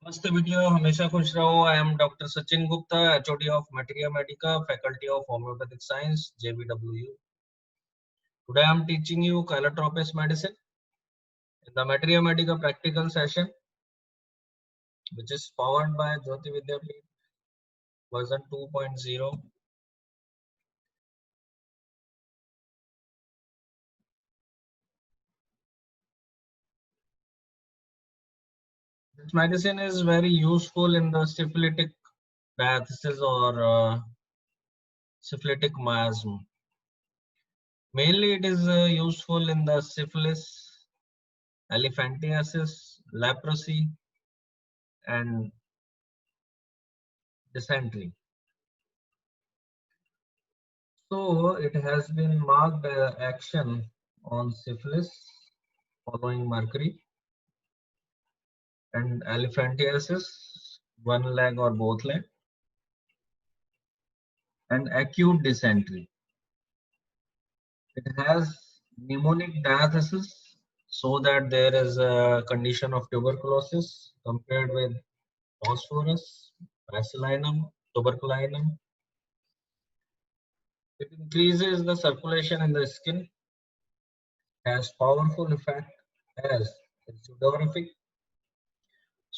मस्त वीडियो हमेशा खुश रहो। I am doctor Sachin Gupta, HOD of Materia Medica, Faculty of Homeopathic Science, JBWU. Today I am teaching you Calotropis medicine in the Materia Medica practical session, which is powered by Jyoti Vidyapeeth version 2.0. This medicine is very useful in the syphilitic diathesis or syphilitic miasm. Mainly it is useful in the syphilis, elephantiasis, leprosy, and dysentery. So it has been marked action on syphilis following mercury and elephantiasis, one leg or both leg, and acute dysentery. It has pneumonic diathesis, so that there is a condition of tuberculosis compared with phosphorus, bacillinum, tuberculinum. It increases the circulation in the skin, has powerful effect as sudorific.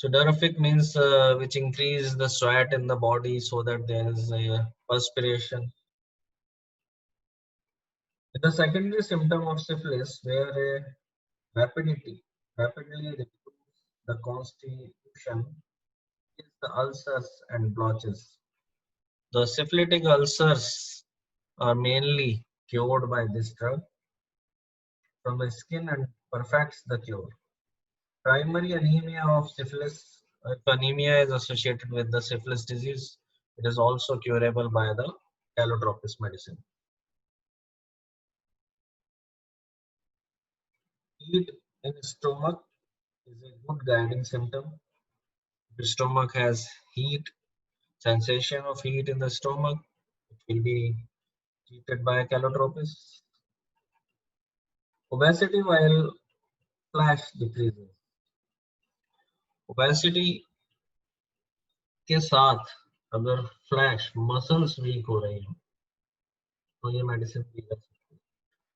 Sudorific means which increase the sweat in the body so that there is a perspiration. The secondary symptom of syphilis where a rapidly recruits the constitution is the ulcers and blotches. The syphilitic ulcers are mainly cured by this drug from the skin and perfects the cure. Primary anemia of syphilis. If anemia is associated with the syphilis disease, it is also curable by the Calotropis medicine. Heat in stomach is a good guiding symptom. If the stomach has heat, sensation of heat in the stomach, it will be treated by Calotropis. Obesity while flash decreases. Obesity के साथ अगर flash muscles weak हो रही हो तो ये medicine दी जा सकती है.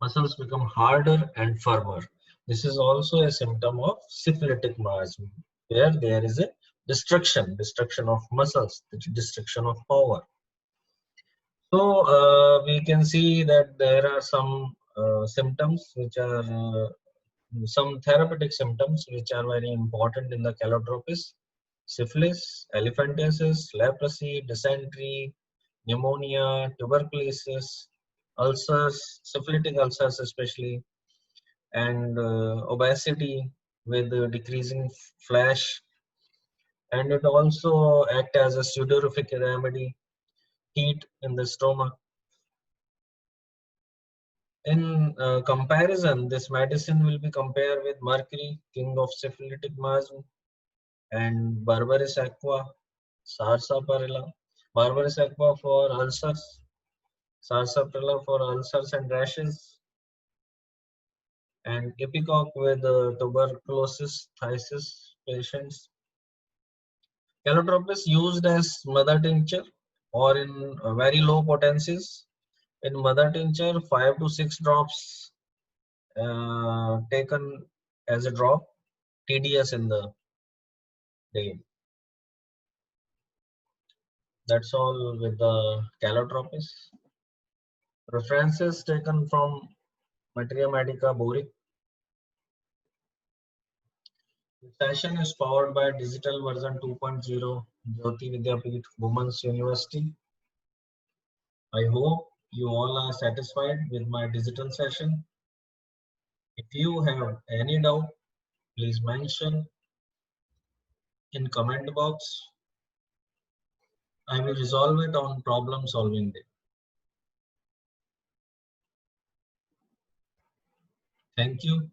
Muscles become harder and firmer. This is also a symptom of syphilitic miasm, where there is a destruction of muscles, destruction of power. So we can see that there are some symptoms which are some therapeutic symptoms which are very important in the Calotropis: syphilis, elephantiasis, leprosy, dysentery, pneumonia, tuberculosis, ulcers, syphilitic ulcers especially, and obesity with decreasing flesh, and it also act as a sudorific remedy, heat in the stomach. In comparison, this medicine will be compared with mercury, king of syphilitic miasm, and Barbaris aqua, sarsaparilla. Barbaris aqua for ulcers, sarsaparilla for ulcers and rashes, and ipecac with tuberculosis, phthisis patients. Calotropis used as mother tincture or in very low potencies. In mother tincture, 5 to 6 drops taken as a drop, TDS in the day. That's all with the Calotropis. References taken from Materia Medica Boric. The session is powered by digital version 2.0 Jyoti Vidyapeeth Women's University. I hope you all are satisfied with my digital session. If you have any doubt, please mention in comment box. I will resolve it on problem solving day. Thank you.